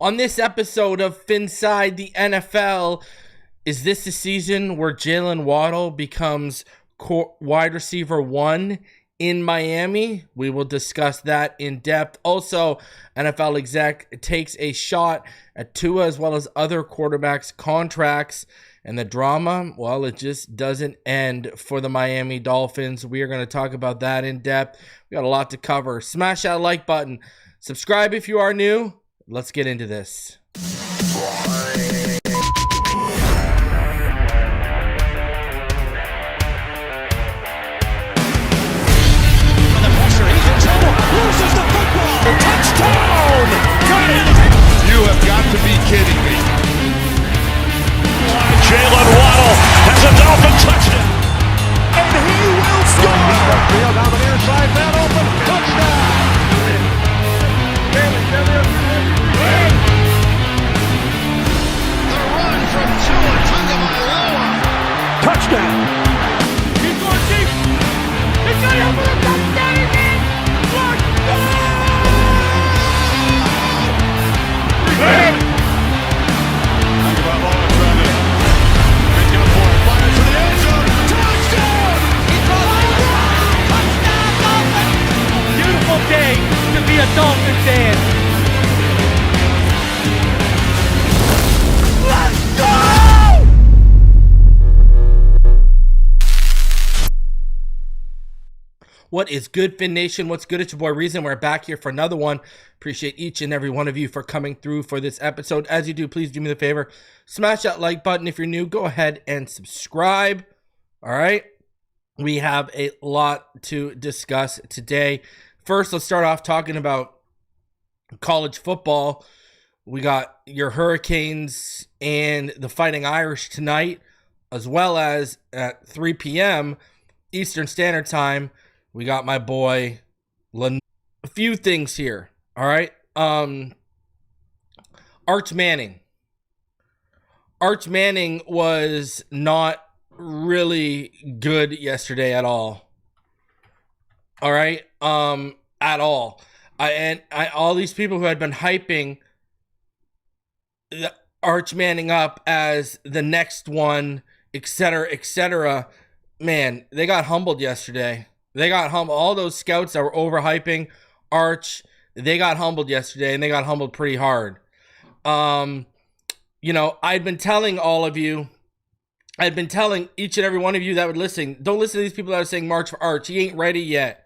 On this episode of Phinside The NFL, is this the season where Jaylen Waddle becomes wide receiver 1 in Miami? We will discuss that in depth. Also, NFL exec takes a shot at Tua as well as other quarterbacks' contracts. And the drama, well, it just doesn't end for the Miami Dolphins. We are going to talk about that in depth. We got a lot to cover. Smash that like button. Subscribe if you are new. Let's get into this. Touchdown! Got it! You have got to be kidding me. Jaylen Waddle has a Dolphin touchdown. And he will score! Field on the near side, man open, touchdown! The run from Tua Tagovailoa. Touchdown! He's going deep. He's going over the touchdown again! Tagovailoa trying to make it a point. Fires to the end zone. Touchdown! Touchdown, Dolphins! Beautiful day to be a Dolphin fan. Let's go! What is good, Fin Nation? What's good? It's your boy Reason. We're back here for another one. Appreciate each and every one of you for coming through for this episode. As you do, please do me the favor. Smash that like button. If you're new, go ahead and subscribe. All right. We have a lot to discuss today. First, let's start off talking about college football. We got your Hurricanes and the Fighting Irish tonight, as well as at 3 p.m. Eastern Standard Time. We got my boy, a few things here, all right? Arch Manning. Arch Manning was not really good yesterday at all. All right? At all. All these people who had been hyping Arch Manning up as the next one, etc., man, they got humbled yesterday. They got humbled. All those scouts that were overhyping Arch, they got humbled yesterday, and they got humbled pretty hard. I'd been telling all of you, I'd been telling each and every one of you that would listen, don't listen to these people that are saying March for Arch. He ain't ready yet,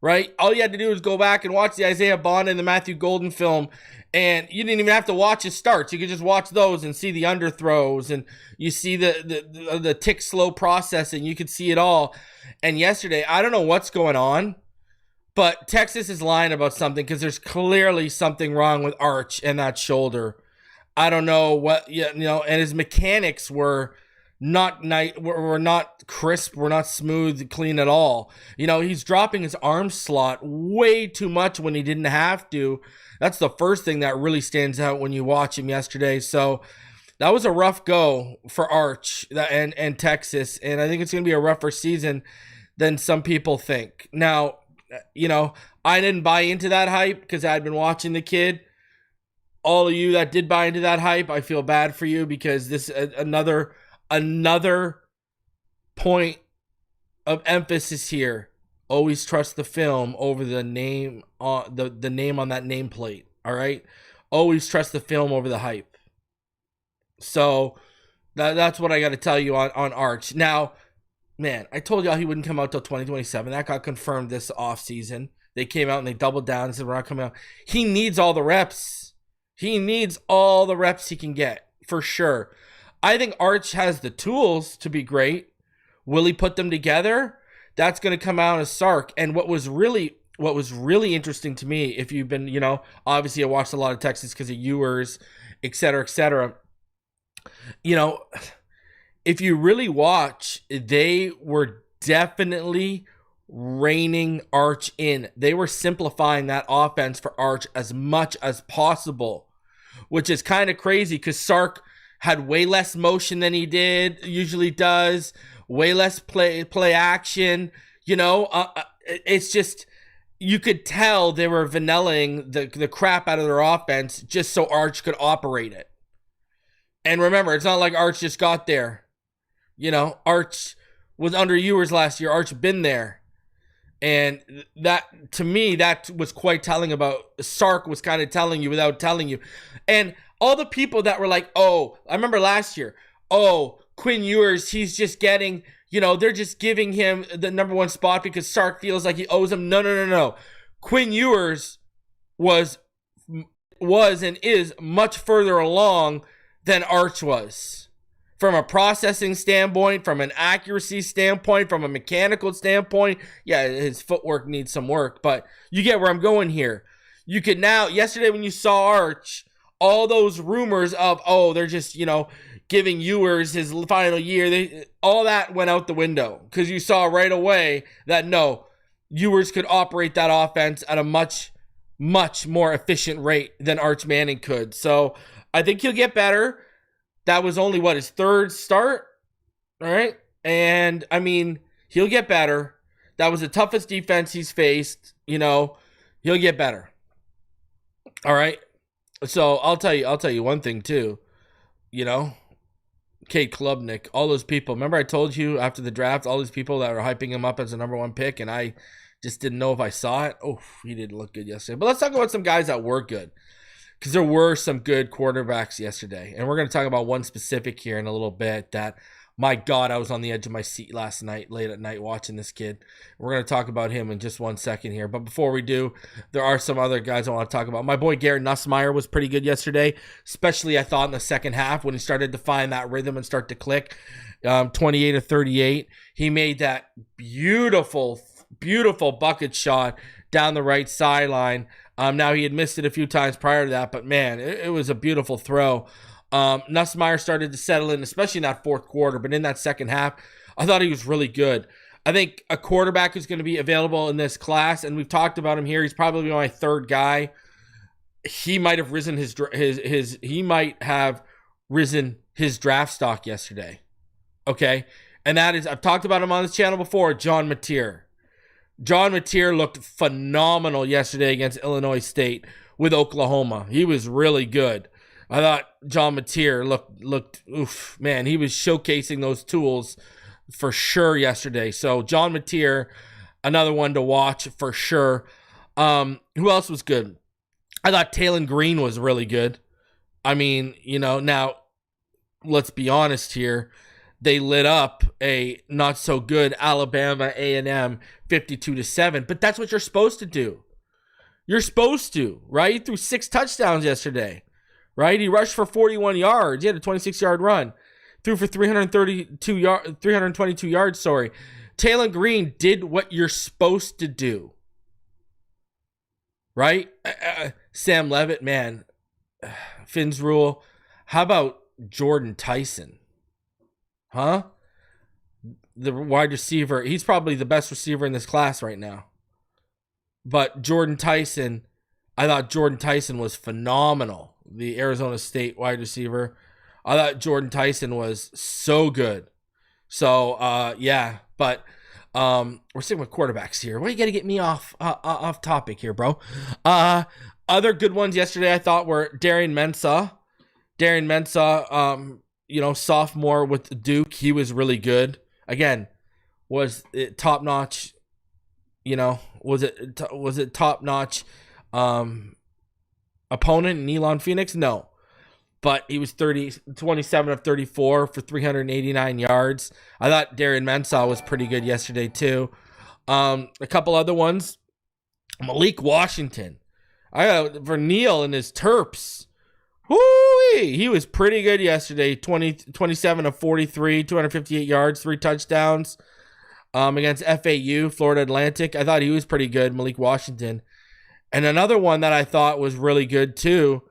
right? All you had to do was go back and watch the Isaiah Bond and the Matthew Golden film, and you didn't even have to watch his starts. You could just watch those and see the underthrows, and you see the tick slow processing. You could see it all. And yesterday, I don't know what's going on, but Texas is lying about something because there's clearly something wrong with Arch and that shoulder. I don't know what, and his mechanics were not crisp, were not smooth, clean at all. He's dropping his arm slot way too much when he didn't have to. That's the first thing that really stands out when you watch him yesterday. So that was a rough go for Arch and Texas, and I think it's going to be a rougher season than some people think. Now, I didn't buy into that hype because I'd been watching the kid. All of you that did buy into that hype, I feel bad for you because this is another point of emphasis here. Always trust the film over the name on the name on that nameplate. All right, always trust the film over the hype. So that's what I got to tell you on Arch. Now, man, I told y'all he wouldn't come out till 2027. That got confirmed this offseason. They came out and they doubled down and said, we're not coming out. He needs all the reps. He needs all the reps he can get, for sure. I think Arch has the tools to be great. Will he put them together? That's going to come out as Sark. And what was really interesting to me, if you've been, obviously I watched a lot of Texas because of Ewers, et cetera, if you really watch, they were definitely reining Arch in. They were simplifying that offense for Arch as much as possible, which is kind of crazy because Sark had way less motion than he usually does, way less play action. It's just, you could tell they were vanillaing the crap out of their offense just so Arch could operate it. And remember, it's not like Arch just got there. You know, Arch was under Ewers last year. Arch been there. And that, to me, that was quite telling about, Sark was kind of telling you without telling you. And all the people that were like, oh, I remember last year, oh, Quinn Ewers, he's just getting, you know, they're just giving him the number one spot because Sark feels like he owes him. No. Quinn Ewers was and is much further along than Arch was. From a processing standpoint, from an accuracy standpoint, from a mechanical standpoint, yeah, his footwork needs some work, but you get where I'm going here. You could now, yesterday when you saw Arch, all those rumors of, oh, they're just, you know, giving Ewers his final year, all that went out the window because you saw right away that no, Ewers could operate that offense at a much, much more efficient rate than Arch Manning could. So I think he'll get better. That was only, his third start? All right. And, I mean, he'll get better. That was the toughest defense he's faced. You know, he'll get better. All right. So, I'll tell you one thing, too. You know, Kate Klubnik, all those people. Remember I told you after the draft, all these people that were hyping him up as a number one pick, and I just didn't know if I saw it. Oh, he didn't look good yesterday. But let's talk about some guys that were good. Because there were some good quarterbacks yesterday. And we're going to talk about one specific here in a little bit that, my God, I was on the edge of my seat last night, late at night, watching this kid. We're going to talk about him in just 1 second here. But before we do, there are some other guys I want to talk about. My boy Garrett Nussmeier was pretty good yesterday, especially I thought in the second half when he started to find that rhythm and start to click. 28 of 38. He made that beautiful, beautiful bucket shot down the right sideline. Now, he had missed it a few times prior to that, but man, it was a beautiful throw. Nussmeier started to settle in, especially in that fourth quarter, but in that second half, I thought he was really good. I think a quarterback who's going to be available in this class, and we've talked about him here, he's probably my third guy. He might have risen his draft stock yesterday. Okay? And that is, I've talked about him on this channel before, John Mateer. John Mateer looked phenomenal yesterday against Illinois State with Oklahoma. He was really good. I thought John Mateer looked oof, man, he was showcasing those tools for sure yesterday. So John Mateer, another one to watch for sure. Who else was good? I thought Taylon Green was really good. I mean, you know, now let's be honest here. They lit up a not so good Alabama A&M 52-7, but that's what you're supposed to do. You're supposed to, right? He threw 6 touchdowns yesterday, right? He rushed for 41 yards. He had a 26-yard run. Threw for 322 yards, sorry. Taylon Green did what you're supposed to do. Right? Sam Levitt, man. Finn's rule. How about Jordan Tyson? Huh? The wide receiver. He's probably the best receiver in this class right now. But Jordan Tyson, I thought Jordan Tyson was phenomenal. The Arizona State wide receiver. I thought Jordan Tyson was so good. So, yeah. But we're sticking with quarterbacks here. Why you got to get me off topic here, bro? Other good ones yesterday I thought were Darian Mensah. Darian Mensah, you know, sophomore with Duke, he was really good. Again, was it top notch? You know, was it top notch opponent in Elon Phoenix? No, but he was 27 of 34 for 389 yards. I thought Darian Mensah was pretty good yesterday too. A couple other ones, Malik Washington. I got Verneal and his Terps. Whoo-wee! He was pretty good yesterday. 27 of 43, 258 yards, 3 touchdowns against FAU, Florida Atlantic. I thought he was pretty good, Malik Washington. And another one that I thought was really good too,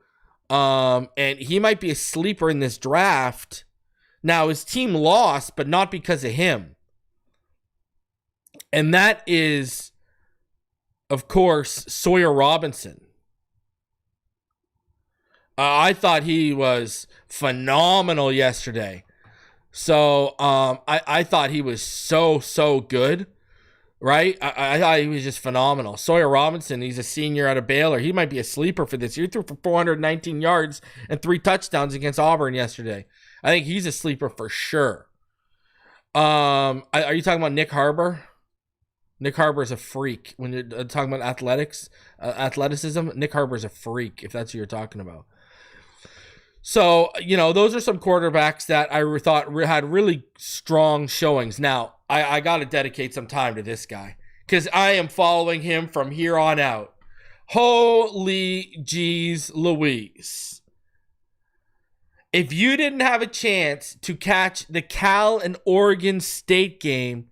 and he might be a sleeper in this draft. Now, his team lost, but not because of him. And that is, of course, Sawyer Robinson. I thought he was phenomenal yesterday. So I thought he was so good. right? I thought he was just phenomenal. Sawyer Robinson, he's a senior out of Baylor. He might be a sleeper for this year. He threw for 419 yards and 3 touchdowns against Auburn yesterday. I think he's a sleeper for sure. Are you talking about Nick Harbor? Nick Harbor is a freak. When you're talking about athleticism, Nick Harbor is a freak, if that's what you're talking about. So, those are some quarterbacks that I thought had really strong showings. Now, I got to dedicate some time to this guy because I am following him from here on out. Holy jeez Louise. If you didn't have a chance to catch the Cal and Oregon State game,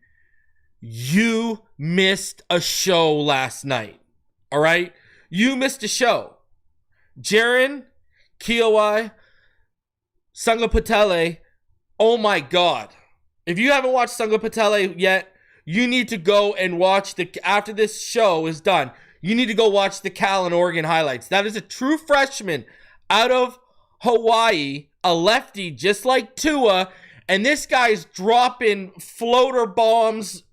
you missed a show last night. All right? You missed a show. Jaron-Keawe, Sagapolutele, oh my God. If you haven't watched Sagapolutele yet, you need to go and watch after this show is done, you need to go watch the Cal and Oregon highlights. That is a true freshman out of Hawaii, a lefty just like Tua, and this guy's dropping floater bombs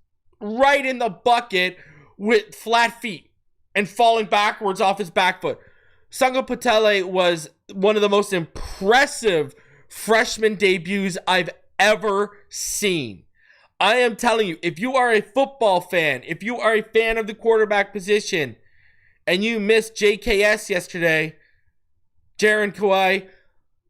right in the bucket with flat feet and falling backwards off his back foot. Sagapolutele was one of the most impressive freshman debuts I've ever seen. I am telling you, if you are a football fan, if you are a fan of the quarterback position, and you missed JKS yesterday, Jaron-Keawe,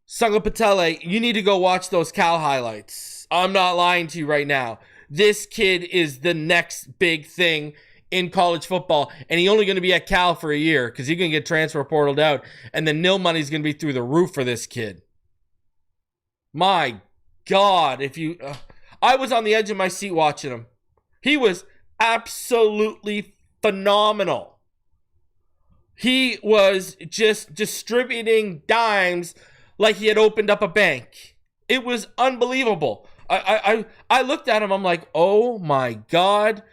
Sagapolutele, you need to go watch those Cal highlights. I'm not lying to you right now. This kid is the next big thing in college football, and he's only going to be at Cal for a year because he's going to get transfer portaled out, and the nil money is going to be through the roof for this kid. My God, I was on the edge of my seat watching him. He was absolutely phenomenal. He was just distributing dimes like he had opened up a bank. It was unbelievable. I looked at him, I'm like, oh my God,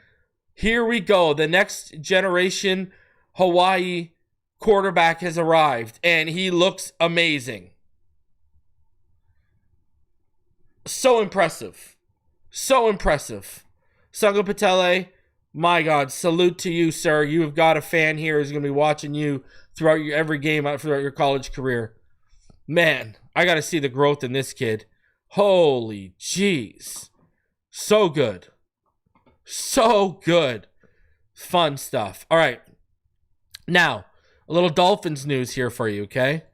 here we go. The next generation Hawaii quarterback has arrived, and he looks amazing. So impressive. So impressive. Sagapolutele, my God, salute to you, sir. You have got a fan here who's going to be watching you throughout every game throughout your college career. Man, I got to see the growth in this kid. Holy jeez. So good. So good. Fun stuff. All right. Now, a little Dolphins news here for you, okay?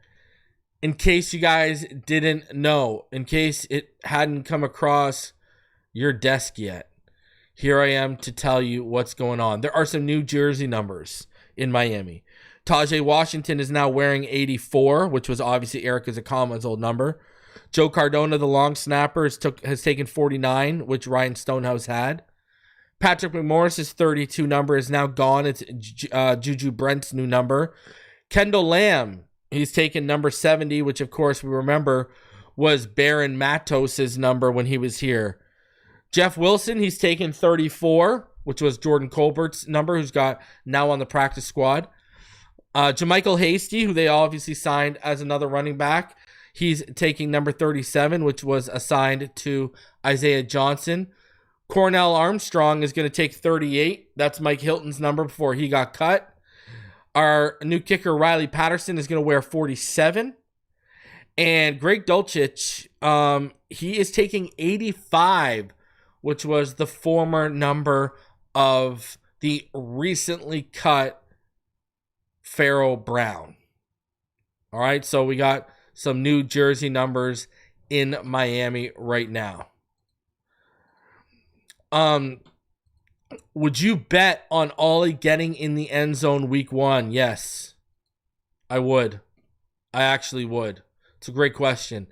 In case you guys didn't know, in case it hadn't come across your desk yet, here I am to tell you what's going on. There are some new jersey numbers in Miami. Tajay Washington is now wearing 84, which was obviously Eric Ezukanma's old number. Joe Cardona, the long snapper, has taken 49, which Ryan Stonehouse had. Patrick McMorris's 32 number is now gone. It's Juju Brent's new number. Kendall Lamb, he's taken number 70, which of course we remember was Baron Matos's number when he was here. Jeff Wilson, he's taken 34, which was Jordan Colbert's number, who's got now on the practice squad. JaMychal Hasty, who they obviously signed as another running back, he's taking number 37, which was assigned to Isaiah Johnson. Cornell Armstrong is going to take 38. That's Mike Hilton's number before he got cut. Our new kicker, Riley Patterson, is going to wear 47. And Greg Dulcich, he is taking 85, which was the former number of the recently cut Pharaoh Brown. All right, so we got some new jersey numbers in Miami right now. Would you bet on Ollie getting in the end zone week 1? Yes, I would. I actually would. It's a great question.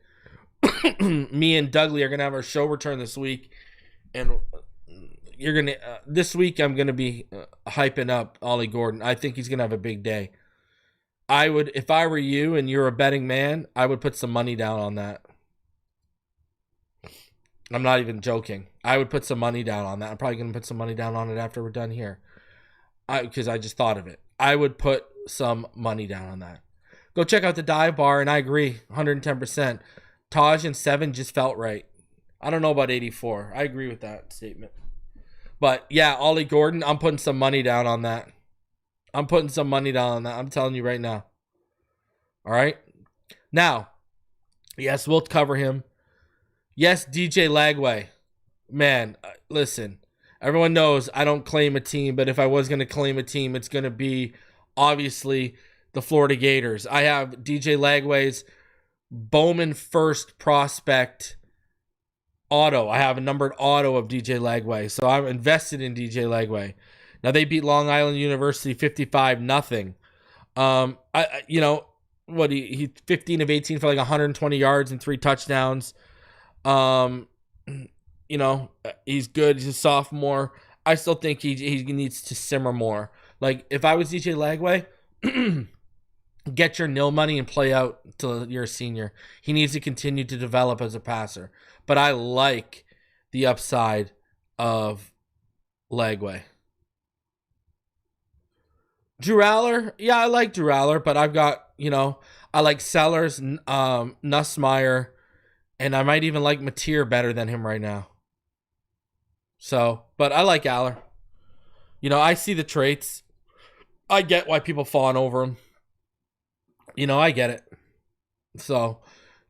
Me and Dougley are going to have our show return this week. And you're going to, this week I'm going to be hyping up Ollie Gordon. I think he's going to have a big day. I would, if I were you and you're a betting man, I would put some money down on that. I'm not even joking. I would put some money down on that. I'm probably going to put some money down on it after we're done here. Because I just thought of it. I would put some money down on that. Go check out the dive bar, and I agree, 110%. Taj and 7 just felt right. I don't know about 84. I agree with that statement. But yeah, Ollie Gordon, I'm putting some money down on that. I'm telling you right now. All right. Now, yes, we'll cover him. Yes, DJ Lagway. Man, listen. Everyone knows I don't claim a team, but if I was going to claim a team, it's going to be obviously the Florida Gators. I have DJ Lagway's Bowman first prospect auto. I have a numbered auto of DJ Lagway, so I'm invested in DJ Lagway. Now they beat Long Island University 55-0. He 15 of 18 for like 120 yards and 3 touchdowns. He's good. He's a sophomore. I still think he needs to simmer more. Like, if I was DJ Lagway, get your nil money and play out till you're a senior. He needs to continue to develop as a passer. But I like the upside of Lagway. Drew Aller, yeah, I like Drew Aller, but I've got, I like Sellers, Nussmeier, and I might even like Mateer better than him right now. So, but I like Aller. I see the traits. I get why people fawn over him. I get it. So,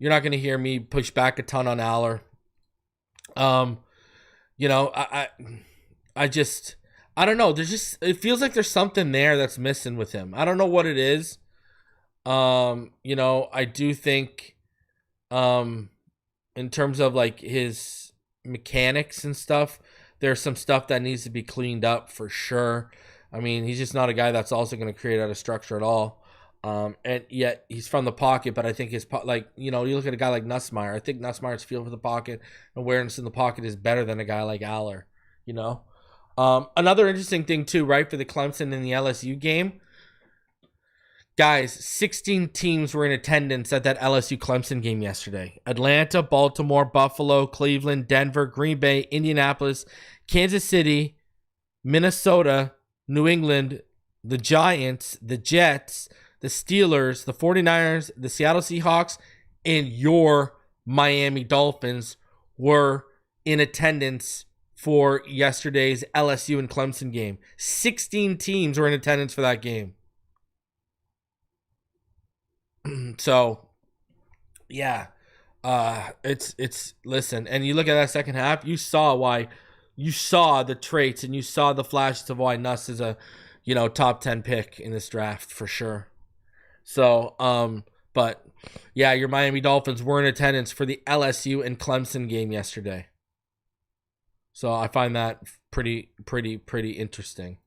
you're not going to hear me push back a ton on Aller. I don't know. It feels like there's something there that's missing with him. I don't know what it is. I do think, in terms of like his mechanics and stuff, there's some stuff that needs to be cleaned up for sure. I mean, he's just not a guy that's also going to create out of structure at all. And yet he's from the pocket, but I think you look at a guy like Nussmeier. I think Nussmeier's feel for the pocket, awareness in the pocket is better than a guy like Aller, Another interesting thing too, right, for the Clemson and the LSU game. Guys, 16 teams were in attendance at that LSU-Clemson game yesterday. Atlanta, Baltimore, Buffalo, Cleveland, Denver, Green Bay, Indianapolis, Kansas City, Minnesota, New England, the Giants, the Jets, the Steelers, the 49ers, the Seattle Seahawks, and your Miami Dolphins were in attendance for yesterday's LSU and Clemson game. 16 teams were in attendance for that game. So, yeah, it's listen, and you look at that second half, you saw the traits and you saw the flashes of why Nuss is a, top 10 pick in this draft for sure. So, but yeah, your Miami Dolphins were in attendance for the LSU and Clemson game yesterday. So I find that pretty interesting,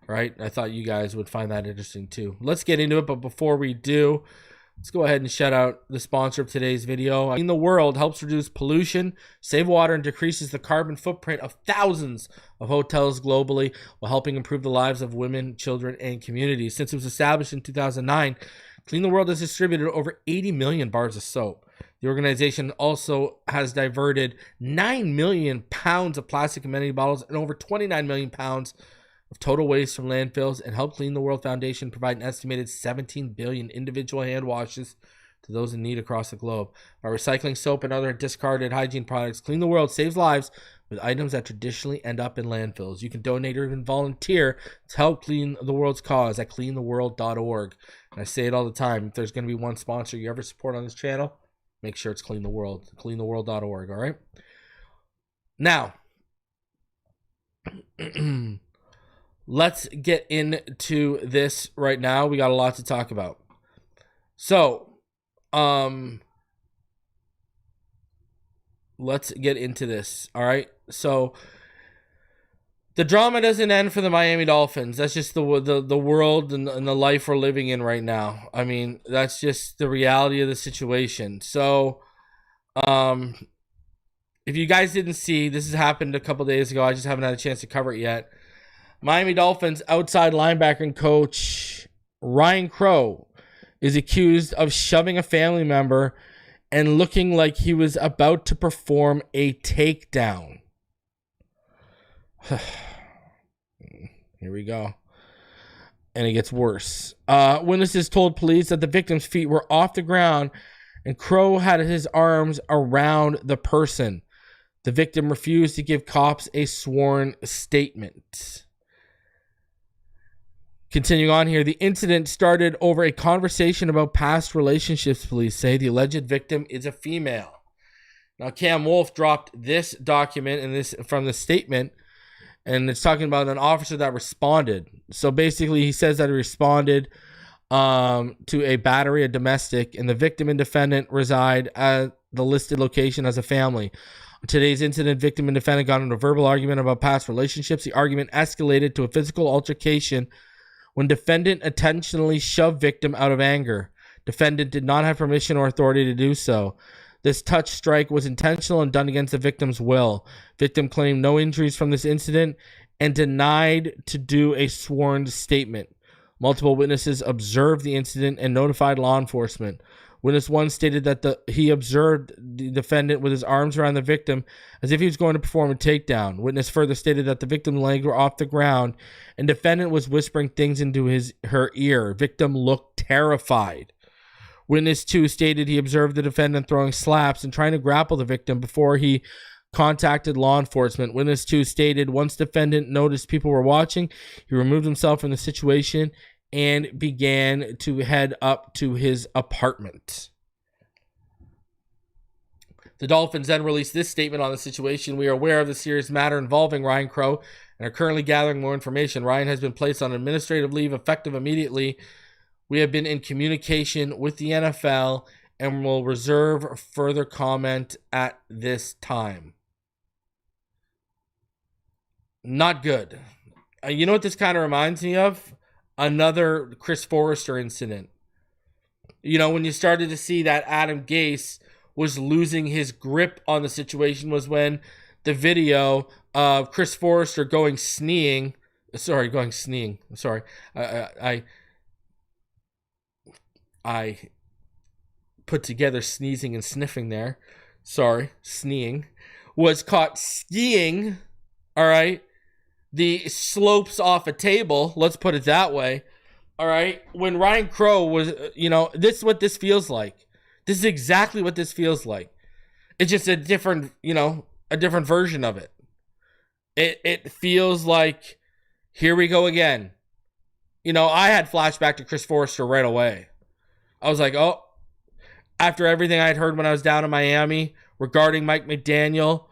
right? I thought you guys would find that interesting too. Let's get into it, but before we do, let's go ahead and shout out the sponsor of today's video. Clean the World helps reduce pollution, save water, and decreases the carbon footprint of thousands of hotels globally while helping improve the lives of women, children, and communities. Since it was established in 2009, Clean the World has distributed over 80 million bars of soap. The organization also has diverted 9 million pounds of plastic amenity bottles and over 29 million pounds of total waste from landfills, and helped Clean the World Foundation provide an estimated 17 billion individual hand washes to those in need across the globe. By recycling soap and other discarded hygiene products, Clean the World saves lives with items that traditionally end up in landfills. You can donate or even volunteer to help Clean the World's cause at cleantheworld.org. And I say it all the time, if there's going to be one sponsor you ever support on this channel, make sure it's Clean the World, cleantheworld.org, all right? Now, let's get into this right now. We got a lot to talk about. So, let's get into this, all right? So, the drama doesn't end for the Miami Dolphins. That's just the world and the life we're living in right now. I mean, that's just the reality of the situation. So, if you guys didn't see, this has happened a couple days ago. I just haven't had a chance to cover it yet. Miami Dolphins outside linebacker coach Ryan Crow is accused of shoving a family member and looking like he was about to perform a takedown. Here we go. And it gets worse. Witnesses told police that the victim's feet were off the ground and Crow had his arms around the person. The victim refused to give cops a sworn statement. Continuing on here, the incident started over a conversation about past relationships, police say. The alleged victim is a female. Now, Cam Wolf dropped this document and this from the statement, and it's talking about an officer that responded. So basically, he says that he responded to a battery, a domestic, and the victim and defendant reside at the listed location as a family. On today's incident, victim and defendant got into a verbal argument about past relationships. The argument escalated to a physical altercation when defendant intentionally shoved victim out of anger. Defendant did not have permission or authority to do so. This touch strike was intentional and done against the victim's will. Victim claimed no injuries from this incident and denied to do a sworn statement. Multiple witnesses observed the incident and notified law enforcement. Witness 1 stated that he observed the defendant with his arms around the victim as if he was going to perform a takedown. Witness further stated that the victim's legs were off the ground and defendant was whispering things into her ear. Victim looked terrified. Witness 2 stated he observed the defendant throwing slaps and trying to grapple the victim before he contacted law enforcement. Witness 2 stated once defendant noticed people were watching, he removed himself from the situation and began to head up to his apartment. The Dolphins then released this statement on the situation. We are aware of the serious matter involving Ryan Crowe and are currently gathering more information. Ryan has been placed on administrative leave effective immediately. We have been in communication with the NFL and will reserve further comment at this time. Not good. You know what this kind of reminds me of? Another Chris Forrester incident. You know, when you started to see that Adam Gase was losing his grip on the situation was when the video of Chris Forrester going sneeing. I put together sneezing and sniffing there. Sneeing. Was caught skiing, all right, the slopes off a table, let's put it that way, all right? When Ryan Crowe was, this is what this feels like. This is exactly what this feels like. It's just a different, a different version of it. It feels like, here we go again. I had flashback to Chris Forrester right away. I was like, oh, after everything I had heard when I was down in Miami regarding Mike McDaniel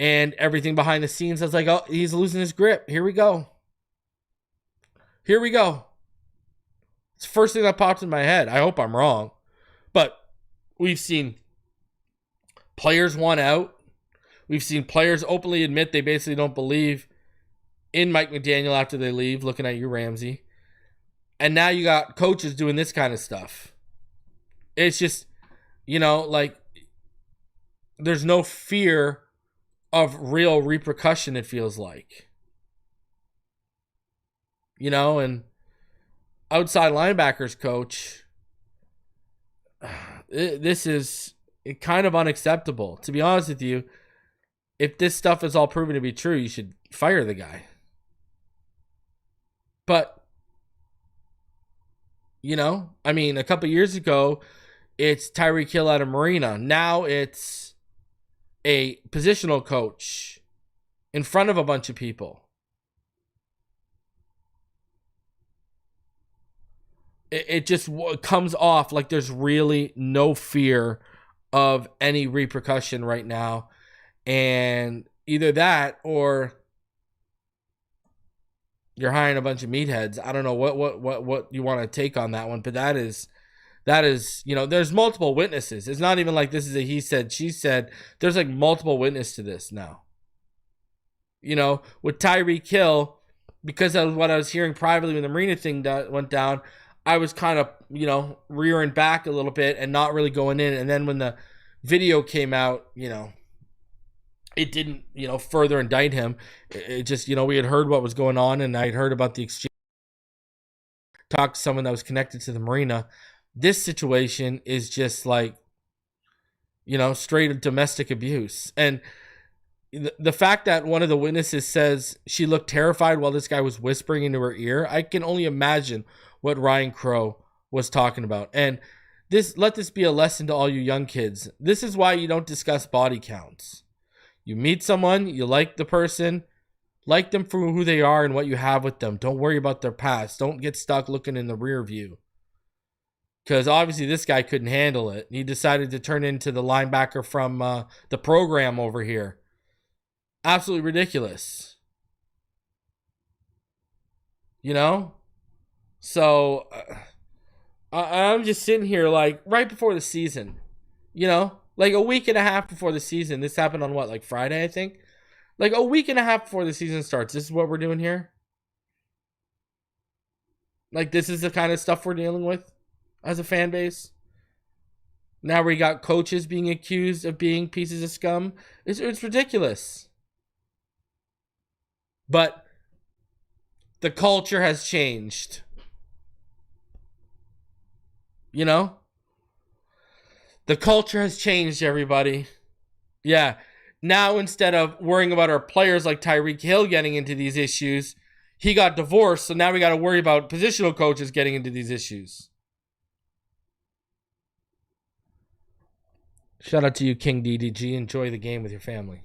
and everything behind the scenes, I was like, oh, he's losing his grip. Here we go. Here we go. It's the first thing that popped in my head. I hope I'm wrong. But we've seen players want out. We've seen players openly admit they basically don't believe in Mike McDaniel after they leave. Looking at you, Ramsey. And now you got coaches doing this kind of stuff. It's just, there's no fear of real repercussion, it feels like. And outside linebackers coach, this is kind of unacceptable. To be honest with you, if this stuff is all proven to be true, you should fire the guy. But, a couple years ago, it's Tyreek Hill out of Marina. Now it's a positional coach in front of a bunch of people. It just comes off like there's really no fear of any repercussion right now. And either that or you're hiring a bunch of meatheads. I don't know what you want to take on that one, but that is, there's multiple witnesses. It's not even like this is a he said, she said. There's like multiple witnesses to this now. With Tyreek Hill, because of what I was hearing privately when the Marina thing went down, I was kind of, rearing back a little bit and not really going in. And then when the video came out, it didn't, further indict him. It just, we had heard what was going on, and I had heard about the exchange. Talked to someone that was connected to the Marina. This situation is just like, straight domestic abuse. And the fact that one of the witnesses says she looked terrified while this guy was whispering into her ear, I can only imagine what Ryan Crowe was talking about. And let this be a lesson to all you young kids. This is why you don't discuss body counts. You meet someone, you like the person, like them for who they are and what you have with them. Don't worry about their past. Don't get stuck looking in the rear view. Because obviously this guy couldn't handle it. He decided to turn into the linebacker from the program over here. Absolutely ridiculous. You know? So I'm just sitting here like right before the season. You know? Like a week and a half before the season. This happened on what? Like Friday, I think? Like a week and a half before the season starts. This is what we're doing here? Like this is the kind of stuff we're dealing with as a fan base? Now we got coaches being accused of being pieces of scum. It's ridiculous. But the culture has changed. You know? The culture has changed, everybody. Yeah. Now, instead of worrying about our players like Tyreek Hill getting into these issues, he got divorced. So now we got to worry about positional coaches getting into these issues. Shout out to you, King DDG. Enjoy the game with your family.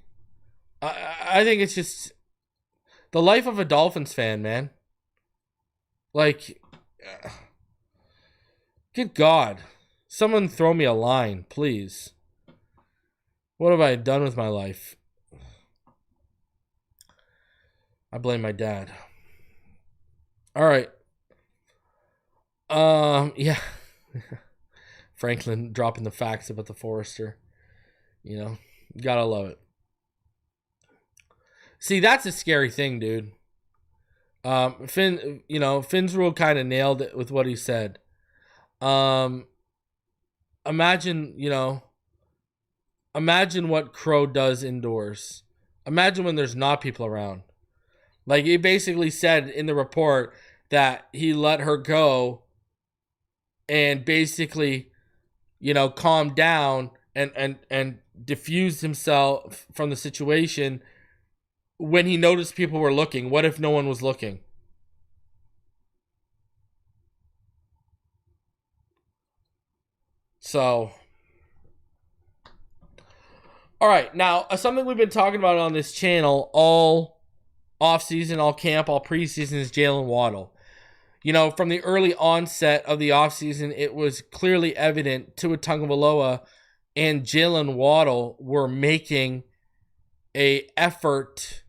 I think it's just the life of a Dolphins fan, man. Like, good God. Someone throw me a line, please. What have I done with my life? I blame my dad. All right. Yeah. Franklin dropping the facts about the Forester. You know, gotta love it. See, that's a scary thing, dude. Finn's rule kind of nailed it with what he said. Imagine what Crow does indoors. Imagine when there's not people around. Like, he basically said in the report that he let her go and basically, calmed down and diffused himself from the situation when he noticed people were looking. What if no one was looking? So, all right. Now, something we've been talking about on this channel all offseason, all camp, all preseason is Jaylen Waddle. From the early onset of the offseason, it was clearly evident Tagovailoa and Jaylen Waddle were making an effort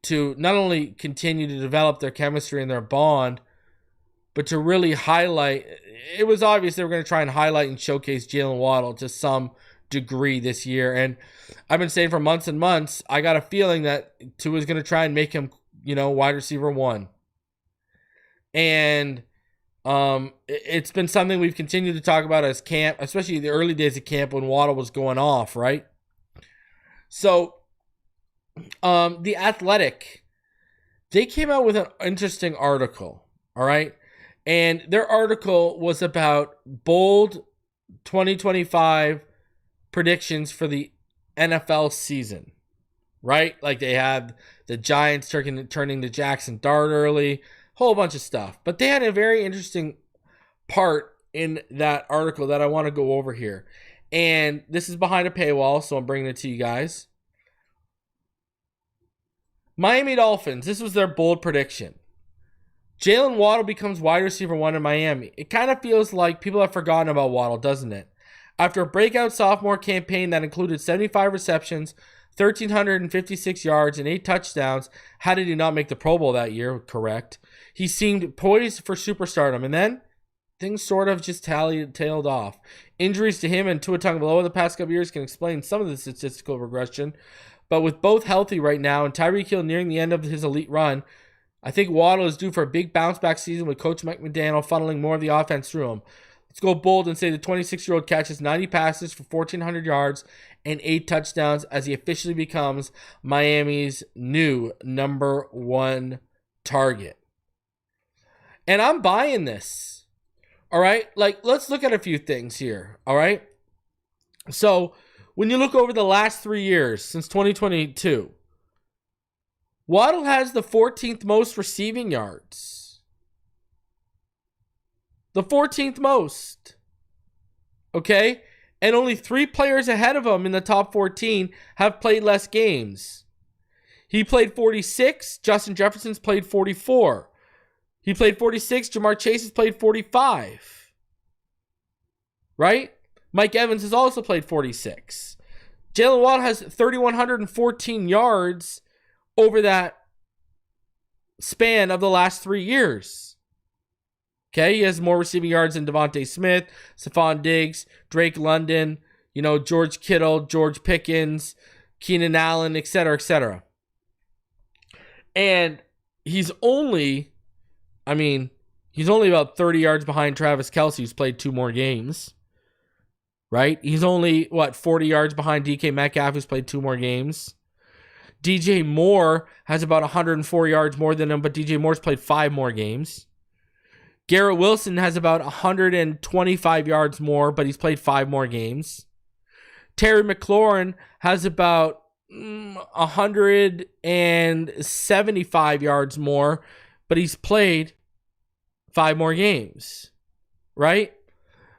to not only continue to develop their chemistry and their bond, but to really highlight. It was obvious they were going to try and highlight and showcase Jaylen Waddle to some degree this year. And I've been saying for months and months, I got a feeling that Tua is going to try and make him, wide receiver one. And it's been something we've continued to talk about as camp, especially the early days of camp when Waddle was going off, right? So, The Athletic, they came out with an interesting article, all right? And their article was about bold 2025 predictions for the NFL season, right? Like they had the Giants turning to Jackson Dart early, whole bunch of stuff. But they had a very interesting part in that article that I want to go over here. And this is behind a paywall, so I'm bringing it to you guys. Miami Dolphins, this was their bold prediction. Jaylen Waddle becomes wide receiver one in Miami. It kind of feels like people have forgotten about Waddle, doesn't it? After a breakout sophomore campaign that included 75 receptions, 1,356 yards, and 8 touchdowns, how did he not make the Pro Bowl that year? Correct. He seemed poised for superstardom, and then things sort of just tailed off. Injuries to him and Tua Tagovailoa the past couple years can explain some of the statistical regression, but with both healthy right now and Tyreek Hill nearing the end of his elite run, I think Waddle is due for a big bounce-back season with Coach Mike McDaniel funneling more of the offense through him. Let's go bold and say the 26-year-old catches 90 passes for 1,400 yards and 8 touchdowns as he officially becomes Miami's new number one target. And I'm buying this. All right? Like, let's look at a few things here. All right? So, when you look over the last 3 years, since 2022, Waddle has the 14th most receiving yards. The 14th most. Okay? And only 3 players ahead of him in the top 14 have played less games. He played 46. Justin Jefferson's played 44. He played 46. Jamar Chase has played 45. Right? Mike Evans has also played 46. Jaylen Waddle has 3,114 yards over that span of the last 3 years. Okay, he has more receiving yards than Devontae Smith, Stephon Diggs, Drake London, George Kittle, George Pickens, Keenan Allen, etc., etc. And he's only about 30 yards behind Travis Kelce, who's played 2 more games. Right? He's only, 40 yards behind DK Metcalf, who's played 2 more games. DJ Moore has about 104 yards more than him, but DJ Moore's played 5 more games. Garrett Wilson has about 125 yards more, but he's played 5 more games. Terry McLaurin has about 175 yards more, but he's played 5 more games. Right?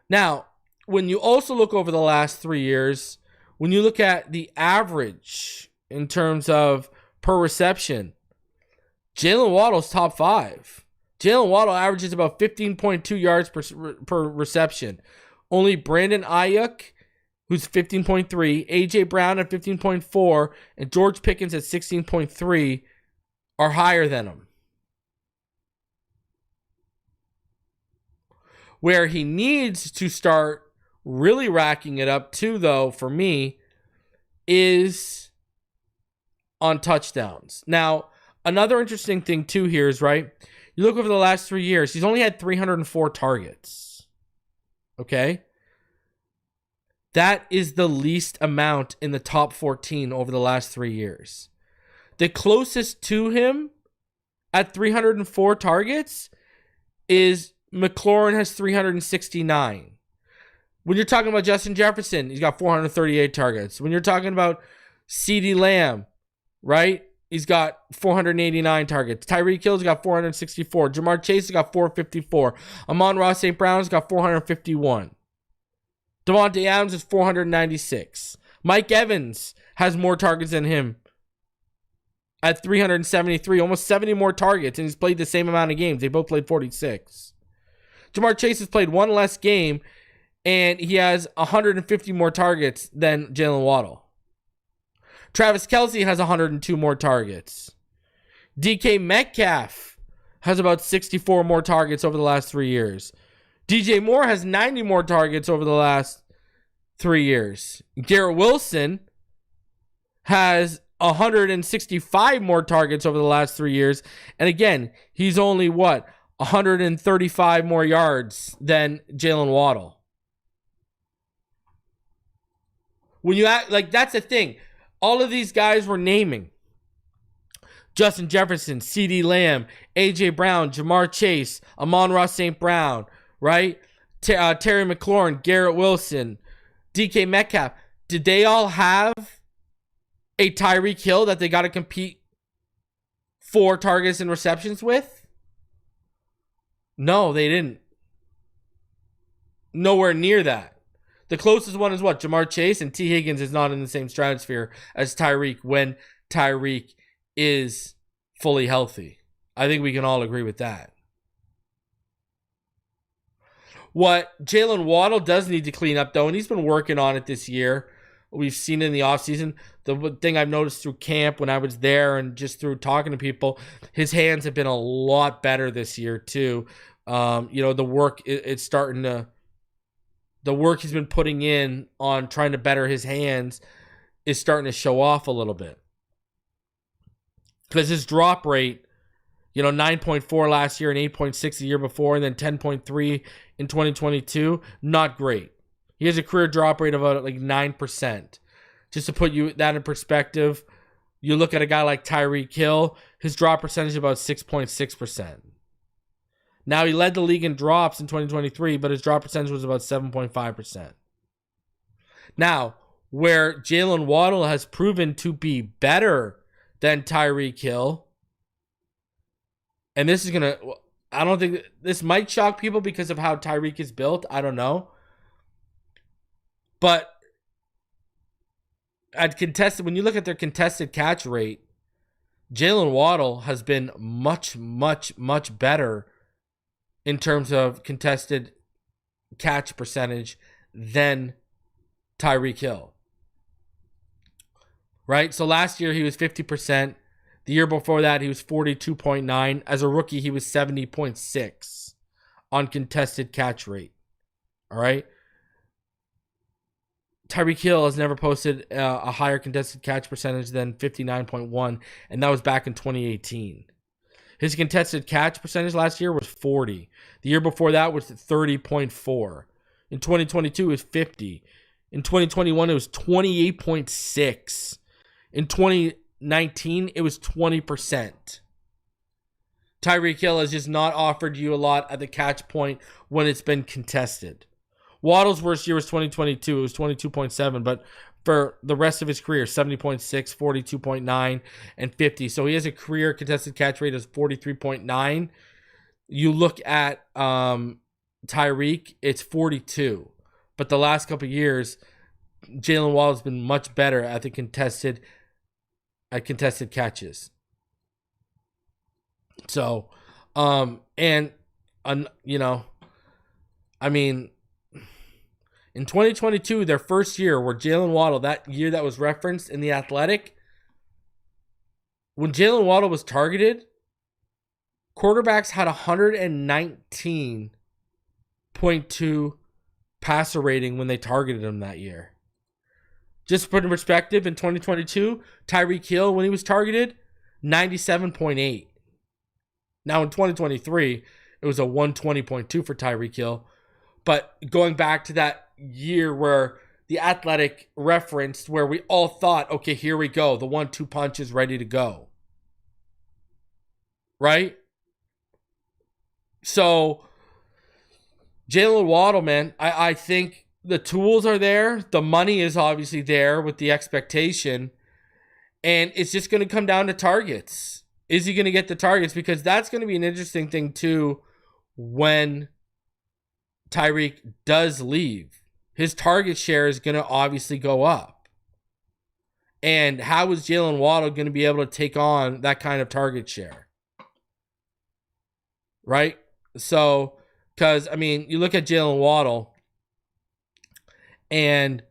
Now, when you also look over the last 3 years, when you look at the average in terms of per reception, Jaylen Waddle's top 5. Jaylen Waddle averages about 15.2 yards per reception. Only Brandon Ayuk, who's 15.3, A.J. Brown at 15.4, and George Pickens at 16.3 are higher than him. Where he needs to start really racking it up too, though, for me, is on touchdowns. Now, another interesting thing too here is, right, you look over the last 3 years, he's only had 304 targets. Okay? That is the least amount in the top 14 over the last 3 years. The closest to him at 304 targets is McLaurin has 369. When you're talking about Justin Jefferson, he's got 438 targets. When you're talking about CeeDee Lamb, right? He's got 489 targets. Tyreek Hill's got 464. Jamar Chase has got 454. Amon-Ra St. Brown's got 451. Davante Adams is 496. Mike Evans has more targets than him at 373. Almost 70 more targets, and he's played the same amount of games. They both played 46. Jamar Chase has played 1 less game, and he has 150 more targets than Jaylen Waddle. Travis Kelce has 102 more targets. DK Metcalf has about 64 more targets over the last 3 years. DJ Moore has 90 more targets over the last 3 years. Garrett Wilson has 165 more targets over the last 3 years. And again, he's only 135 more yards than Jaylen Waddle. When you act like, that's the thing. All of these guys we're naming: Justin Jefferson, CeeDee Lamb, A.J. Brown, Jamar Chase, Amon-Ra St. Brown, right? Terry McLaurin, Garrett Wilson, DK Metcalf. Did they all have a Tyreek Hill that they got to compete for targets and receptions with? No, they didn't. Nowhere near that. The closest one is Jamar Chase, and T. Higgins is not in the same stratosphere as Tyreek when Tyreek is fully healthy. I think we can all agree with that. What Jaylen Waddle does need to clean up, though, and he's been working on it this year, we've seen it in the offseason. The thing I've noticed through camp when I was there and just through talking to people, his hands have been a lot better this year, too. The work, it's starting to... The work he's been putting in on trying to better his hands is starting to show off a little bit. Because his drop rate, 9.4 last year and 8.6 the year before, and then 10.3 in 2022, not great. He has a career drop rate of about 9%. Just to put that in perspective, you look at a guy like Tyreek Hill, his drop percentage is about 6.6%. Now, he led the league in drops in 2023, but his drop percentage was about 7.5%. Now, where Jaylen Waddle has proven to be better than Tyreek Hill, and this is going to, I don't think, this might shock people because of how Tyreek is built. I don't know. But when you look at their contested catch rate, Jaylen Waddle has been much, much, much better in terms of contested catch percentage than Tyreek Hill. Right? So last year he was 50%. The year before that he was 42.9. As a rookie he was 70.6 on contested catch rate. All right? Tyreek Hill has never posted a higher contested catch percentage than 59.1, and that was back in 2018. His contested catch percentage last year was 40. The year before that was 30.4. In 2022, it was 50. In 2021, it was 28.6. In 2019, it was 20%. Tyreek Hill has just not offered you a lot at the catch point when it's been contested. Waddle's worst year was 2022. It was 22.7, but for the rest of his career, 70.6, 42.9, and 50. So he has a career contested catch rate of 43.9. You look at Tyreek, it's 42. But the last couple of years, Jaylen Waddle has been much better at the contested catches. So, in 2022, their first year, where Jaylen Waddle, that year that was referenced in The Athletic, when Jaylen Waddle was targeted, quarterbacks had 119.2 passer rating when they targeted him that year. Just to put in perspective, in 2022, Tyreek Hill, when he was targeted, 97.8. Now in 2023, it was a 120.2 for Tyreek Hill. But going back to that year where The Athletic referenced, where we all thought, okay, here we go. The 1-2 punch is ready to go. Right? So, Jaylen Waddle, man, I think the tools are there. The money is obviously there with the expectation. And it's just going to come down to targets. Is he going to get the targets? Because that's going to be an interesting thing, too, when Tyreek does leave. His target share is going to obviously go up. And how is Jaylen Waddle going to be able to take on that kind of target share? Right? So, because, you look at Jaylen Waddle, and,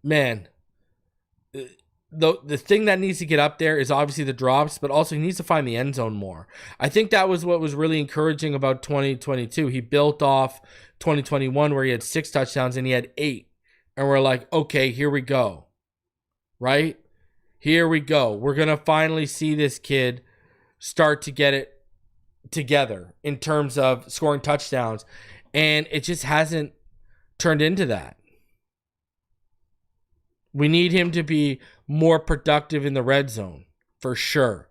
man, the thing that needs to get up there is obviously the drops, but also he needs to find the end zone more. I think that was what was really encouraging about 2022. He built off 2021 where he had 6 touchdowns and he had 8. And we're like, okay, here we go. Right? Here we go. We're going to finally see this kid start to get it together in terms of scoring touchdowns. And it just hasn't turned into that. We need him to be more productive in the red zone, for sure.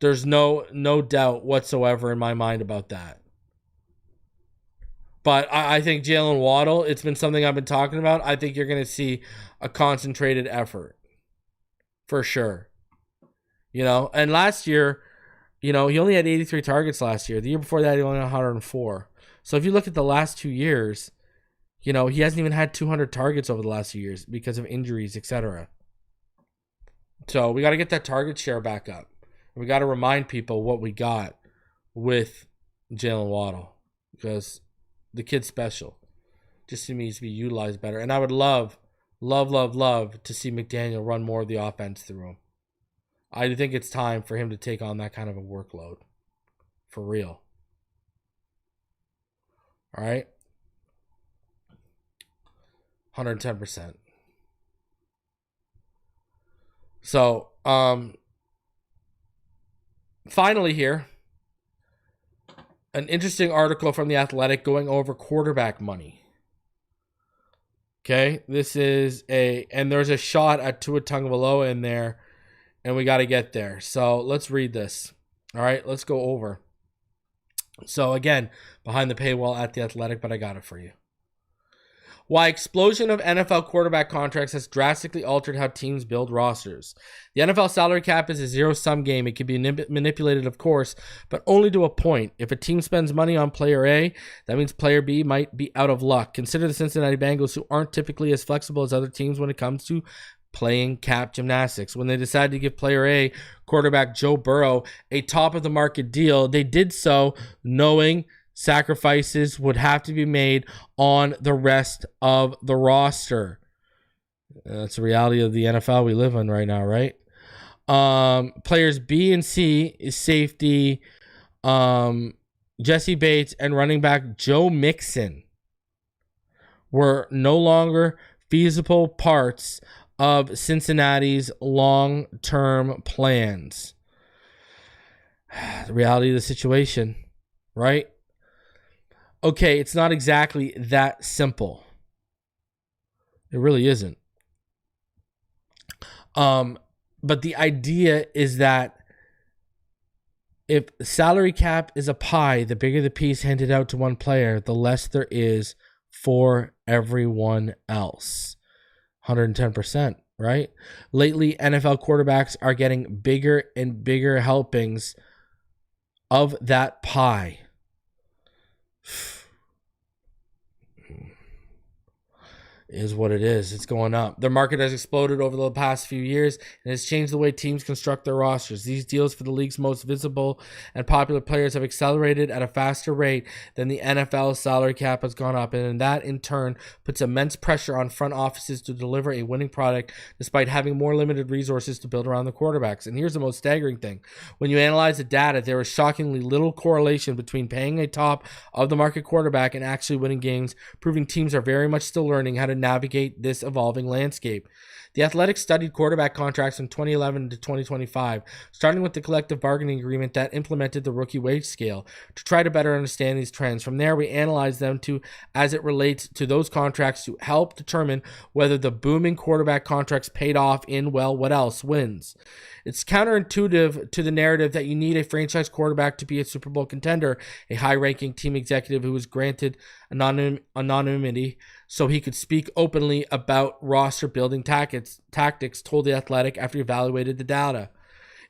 There's no doubt whatsoever in my mind about that. But I think Jaylen Waddle, it's been something I've been talking about. I think you're going to see a concentrated effort, for sure. And last year, he only had 83 targets last year. The year before that, he only had 104. So if you look at the last 2 years, he hasn't even had 200 targets over the last few years because of injuries, etc. So we got to get that target share back up. We got to remind people what we got with Jaylen Waddle, because the kid's special. Just needs to be utilized better. And I would love to see McDaniel run more of the offense through him. I think it's time for him to take on that kind of a workload. For real. All right? 110%. So, finally here, an interesting article from The Athletic going over quarterback money. Okay, this is and there's a shot at Tua Tagovailoa in there, and we got to get there. So let's read this. All right, let's go over. So again, behind the paywall at The Athletic, but I got it for you. Why explosion of NFL quarterback contracts has drastically altered how teams build rosters. The NFL salary cap is a zero-sum game. It can be manipulated, of course, but only to a point. If a team spends money on player A, that means player B might be out of luck. Consider the Cincinnati Bengals, who aren't typically as flexible as other teams when it comes to playing cap gymnastics. When they decided to give player A, quarterback Joe Burrow, a top-of-the-market deal, they did so knowing sacrifices would have to be made on the rest of the roster. That's the reality of the NFL we live in right now, right? Players B and C is safety Jesse Bates and running back Joe Mixon were no longer feasible parts of Cincinnati's long-term plans. The reality of the situation, right? Okay, it's not exactly that simple. It really isn't. But the idea is that if salary cap is a pie, the bigger the piece handed out to one player, the less there is for everyone else. 110%, right? Lately, NFL quarterbacks are getting bigger and bigger helpings of that pie. Is what it is. It's going up. Their market has exploded over the past few years and has changed the way teams construct their rosters. These deals for the league's most visible and popular players have accelerated at a faster rate than the NFL's salary cap has gone up, and that in turn puts immense pressure on front offices to deliver a winning product despite having more limited resources to build around the quarterbacks. And here's the most staggering thing. When you analyze the data, there is shockingly little correlation between paying a top of the market quarterback and actually winning games, proving teams are very much still learning how to navigate this evolving landscape. The Athletic studied quarterback contracts from 2011 to 2025, starting with the collective bargaining agreement that implemented the rookie wage scale to try to better understand these trends. From there, we analyzed them as it relates to those contracts to help determine whether the booming quarterback contracts paid off in, well, what else wins. It's counterintuitive to the narrative that you need a franchise quarterback to be a Super Bowl contender, a high-ranking team executive who was granted anonymity so he could speak openly about roster building tactics told The Athletic after he evaluated the data.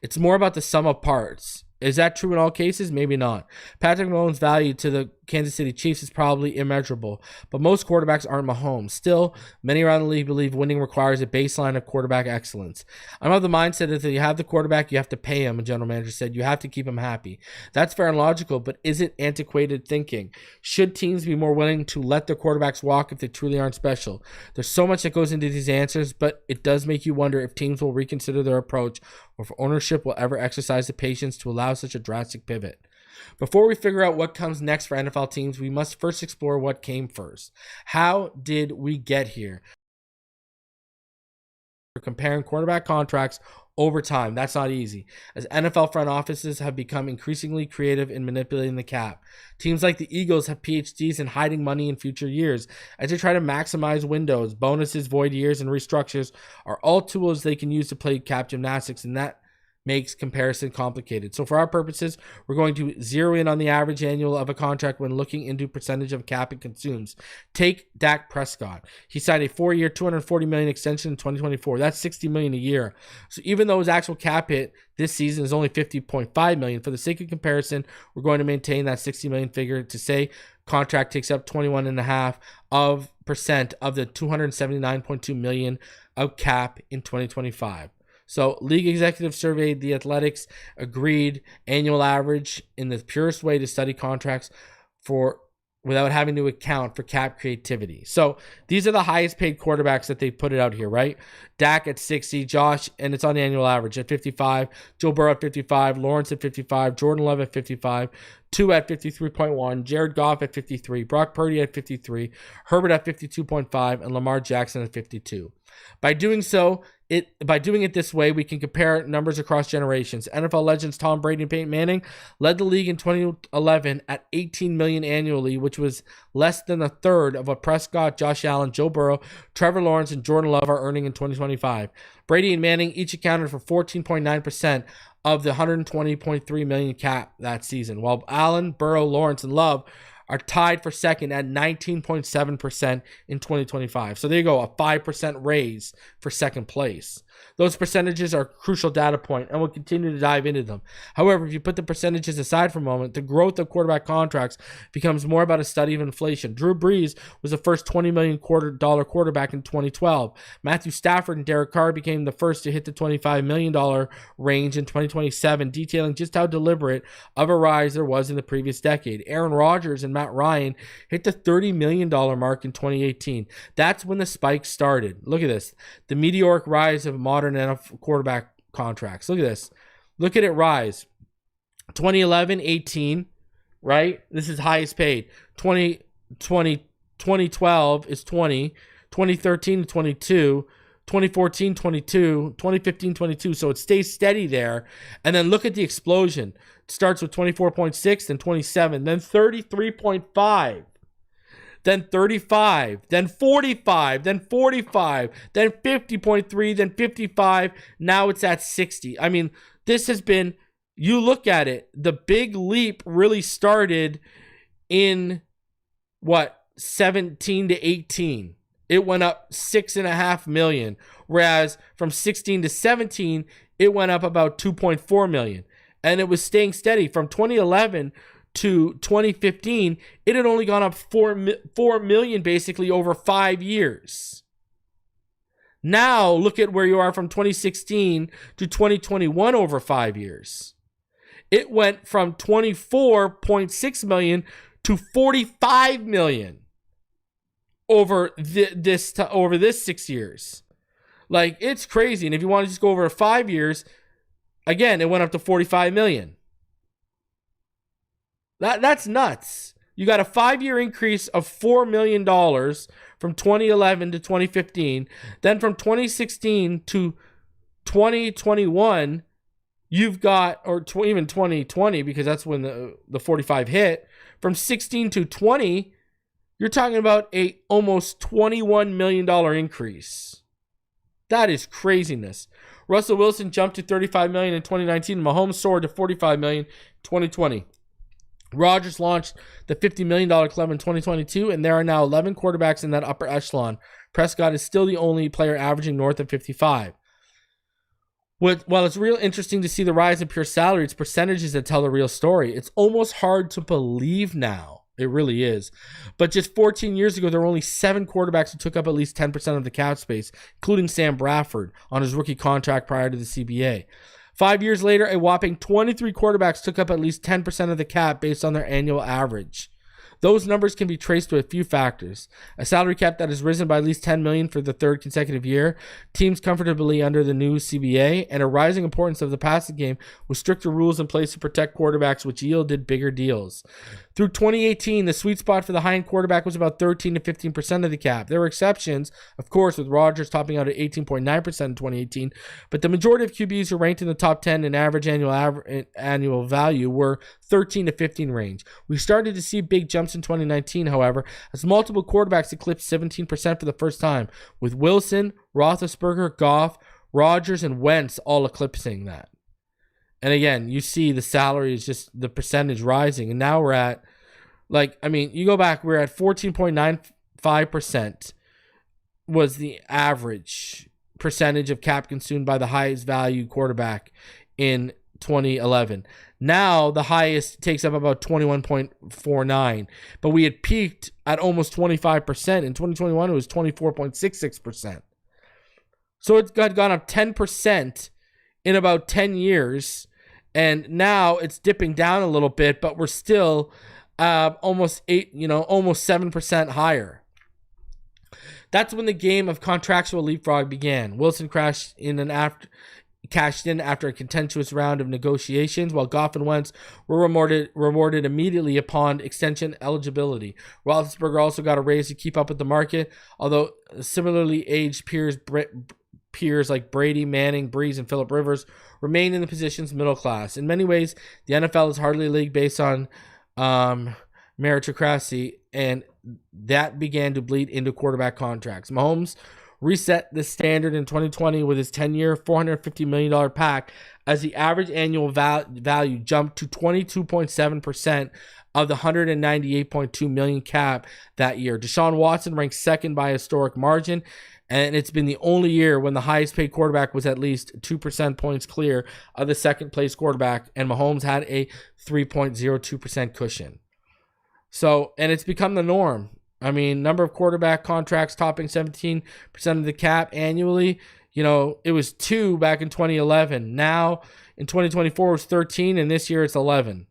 It's more about the sum of parts. Is that true in all cases? Maybe not. Patrick Mahomes' value to the Kansas City Chiefs is probably immeasurable, but most quarterbacks aren't Mahomes. Still, many around the league believe winning requires a baseline of quarterback excellence. I'm of the mindset that if you have the quarterback, you have to pay him, a general manager said. You have to keep him happy. That's fair and logical, but is it antiquated thinking? Should teams be more willing to let their quarterbacks walk if they truly aren't special? There's so much that goes into these answers, but it does make you wonder if teams will reconsider their approach or if ownership will ever exercise the patience to allow such a drastic pivot. Before we figure out what comes next for NFL teams, we must first explore what came first. How did we get here? We're comparing quarterback contracts over time. That's not easy, as NFL front offices have become increasingly creative in manipulating the cap. Teams like the Eagles have PhDs in hiding money in future years as they try to maximize windows. Bonuses, void years, and restructures are all tools they can use to play cap gymnastics, and that makes comparison complicated. So for our purposes, we're going to zero in on the average annual of a contract when looking into percentage of cap it consumes. Take Dak Prescott. He signed a 4-year, $240 million extension in 2024. That's $60 million a year. So even though his actual cap hit this season is only $50.5 million, for the sake of comparison, we're going to maintain that $60 million figure to say contract takes up 21.5% of the $279.2 million of cap in 2025. So league executives surveyed The Athletics agreed annual average in the purest way to study contracts without having to account for cap creativity. So these are the highest paid quarterbacks that they put it out here, right? Dak at 60, Josh, and it's on annual average at 55, Joe Burrow at 55, Lawrence at 55, Jordan Love at 55, Tua at 53.1, Jared Goff at 53, Brock Purdy at 53, Herbert at 52.5, and Lamar Jackson at 52. By doing it this way, we can compare numbers across generations. NFL legends Tom Brady and Peyton Manning led the league in 2011 at $18 million annually, which was less than a third of what Prescott, Josh Allen, Joe Burrow, Trevor Lawrence, and Jordan Love are earning in 2025. Brady and Manning each accounted for 14.9% of the $120.3 million cap that season, while Allen, Burrow, Lawrence, and Love are tied for second at 19.7% in 2025. So there you go, a 5% raise for second place. Those percentages are a crucial data point, and we'll continue to dive into them. However, if you put the percentages aside for a moment, the growth of quarterback contracts becomes more about a study of inflation. Drew Brees was the first $20 million quarterback in 2012. Matthew Stafford and Derek Carr became the first to hit the $25 million range in 2027, detailing just how deliberate of a rise there was in the previous decade. Aaron Rodgers and Matt Ryan hit the $30 million mark in 2018. That's when the spike started. Look at this. The meteoric rise of modern NFL quarterback contracts. Look at this. Look at it rise. 2011, 18, right? This is highest paid. 2012 is 20. 2013, 22. 2014, 22. 2015, 22. So it stays steady there. And then look at the explosion. It starts with 24.6, then 27, then 33.5. Then 35, then 45, then 45, then 50.3, then 55. Now it's at 60. I mean, this has been, you look at it, the big leap really started in 17 to 18. It went up 6.5 million. Whereas from 16 to 17, it went up about 2.4 million. And it was staying steady from 2011 to 2015, it had only gone up 4 million basically over 5 years. Now look at where you are from 2016 to 2021 over 5 years. It went from 24.6 million to 45 million over this 6 years. Like, it's crazy. And if you want to just go over 5 years, again, it went up to 45 million. That's nuts. You got a 5-year increase of $4 million from 2011 to 2015. Then from 2016 to 2021, you've got, even 2020, because that's when the 45 hit. From 16 to 20, you're talking about a almost $21 million increase. That is craziness. Russell Wilson jumped to $35 million in 2019. Mahomes soared to $45 million in 2020. Rodgers launched the $50 million club in 2022, and there are now 11 quarterbacks in that upper echelon. Prescott is still the only player averaging north of 55. While it's real interesting to see the rise in pure salary, it's percentages that tell the real story. It's almost hard to believe now. It really is. But just 14 years ago, there were only 7 quarterbacks who took up at least 10% of the cap space, including Sam Bradford on his rookie contract prior to the CBA. 5 years later, a whopping 23 quarterbacks took up at least 10% of the cap based on their annual average. Those numbers can be traced to a few factors. A salary cap that has risen by at least $10 million for the third consecutive year, teams comfortably under the new CBA, and a rising importance of the passing game with stricter rules in place to protect quarterbacks, which yielded bigger deals. Through 2018, the sweet spot for the high-end quarterback was about 13 to 15% of the cap. There were exceptions, of course, with Rodgers topping out at 18.9% in 2018, but the majority of QBs who ranked in the top 10 in average annual value were 13 to 15 range. We started to see big jumps in 2019, however, as multiple quarterbacks eclipsed 17% for the first time, with Wilson, Roethlisberger, Goff, Rodgers, and Wentz all eclipsing that. And again, you see the salary is just the percentage rising. And now we're at, you go back, we're at 14.95% was the average percentage of cap consumed by the highest value quarterback in 2011. Now the highest takes up about 21.49, but we had peaked at almost 25%. In 2021, it was 24.66%. So it's gone up 10% in about 10 years, and now it's dipping down a little bit, but we're still almost 7% higher. That's when the game of contractual leapfrog began. Wilson cashed in after a contentious round of negotiations, while Goff and Wentz were rewarded immediately upon extension eligibility. Roethlisberger also got a raise to keep up with the market, although similarly aged peers like Brady, Manning, Breeze, and Phillip Rivers remain in the position's middle class. In many ways, the NFL is hardly a league based on meritocracy, and that began to bleed into quarterback contracts. Mahomes reset the standard in 2020 with his 10-year, $450 million pack, as the average annual value jumped to 22.7% of the $198.2 million cap that year. Deshaun Watson ranked second by a historic margin, and it's been the only year when the highest paid quarterback was at least 2% points clear of the second place quarterback, and Mahomes had a 3.02% cushion. So, and it's become the norm. I mean, number of quarterback contracts topping 17% of the cap annually. You know, it was 2 back in 2011. Now, in 2024, it was 13, and this year it's 11.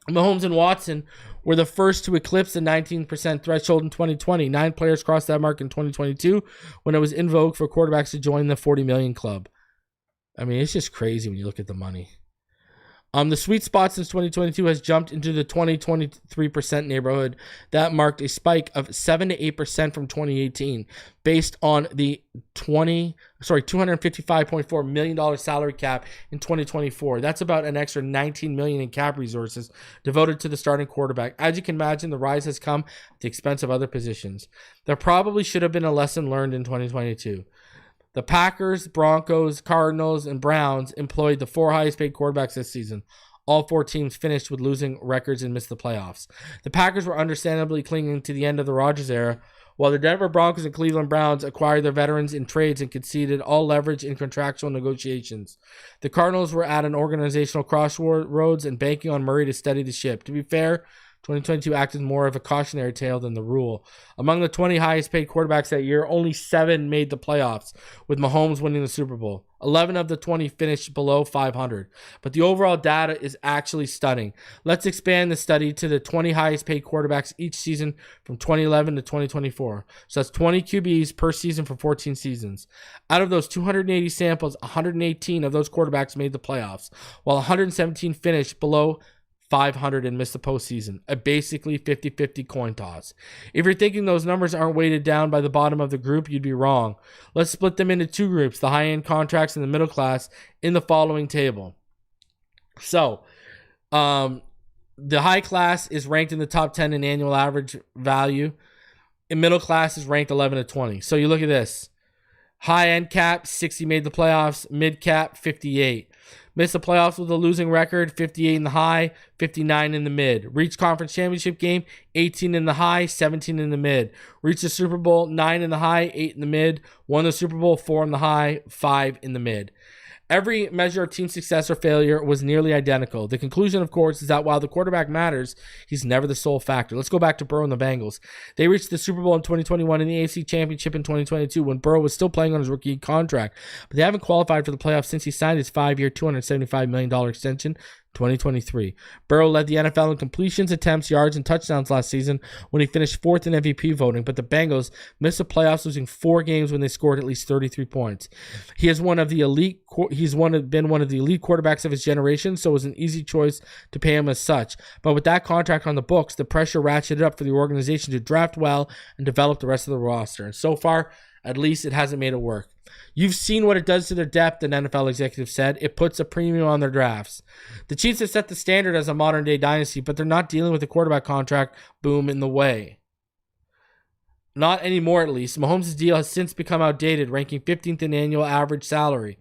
Mahomes and Watson were the first to eclipse the 19% threshold in 2020. 9 players crossed that mark in 2022 when it was in vogue for quarterbacks to join the 40 million club. I mean, it's just crazy when you look at the money. The sweet spot since 2022 has jumped into the 20-23% neighborhood. That marked a spike of 7 to 8% from 2018, based on the $255.4 million salary cap in 2024. That's about an extra $19 million in cap resources devoted to the starting quarterback. As you can imagine, the rise has come at the expense of other positions. There probably should have been a lesson learned in 2022. The Packers, Broncos, Cardinals, and Browns employed the 4 highest paid quarterbacks this season. All 4 teams finished with losing records and missed the playoffs. The Packers were understandably clinging to the end of the Rodgers era, while the Denver Broncos and Cleveland Browns acquired their veterans in trades and conceded all leverage in contractual negotiations. The Cardinals were at an organizational crossroads and banking on Murray to steady the ship. To be fair, 2022 acted more of a cautionary tale than the rule. Among the 20 highest paid quarterbacks that year, only 7 made the playoffs, with Mahomes winning the Super Bowl. 11 of the 20 finished below 500. But the overall data is actually stunning. Let's expand the study to the 20 highest paid quarterbacks each season from 2011 to 2024. So that's 20 QBs per season for 14 seasons. Out of those 280 samples, 118 of those quarterbacks made the playoffs, while 117 finished below 500 and missed the postseason. A basically 50-50 coin toss. If you're thinking those numbers aren't weighted down by the bottom of the group, you'd be wrong. Let's split them into 2 groups, the high-end contracts and the middle class, in the following table. So, the high class is ranked in the top 10 in annual average value. In middle class is ranked 11 to 20. So you look at this. High-end cap, 60 made the playoffs. Mid-cap, 58. Missed the playoffs with a losing record, 58 in the high, 59 in the mid. Reached conference championship game, 18 in the high, 17 in the mid. Reached the Super Bowl, 9 in the high, 8 in the mid. Won the Super Bowl, 4 in the high, 5 in the mid. Every measure of team success or failure was nearly identical. The conclusion, of course, is that while the quarterback matters, he's never the sole factor. Let's go back to Burrow and the Bengals. They reached the Super Bowl in 2021 and the AFC Championship in 2022 when Burrow was still playing on his rookie contract. But they haven't qualified for the playoffs since he signed his 5-year, $275 million extension 2023. Burrow led the NFL in completions, attempts, yards, and touchdowns last season when he finished 4th in MVP voting, but the Bengals missed the playoffs, losing 4 games when they scored at least 33 points. He is one of the elite. He's been one of the elite quarterbacks of his generation, so it was an easy choice to pay him as such. But with that contract on the books, the pressure ratcheted up for the organization to draft well and develop the rest of the roster. And so far, at least it hasn't made it work. You've seen what it does to their depth, an NFL executive said. It puts a premium on their drafts. The Chiefs have set the standard as a modern-day dynasty, but they're not dealing with a quarterback contract boom in the way. Not anymore, at least. Mahomes' deal has since become outdated, ranking 15th in annual average salary.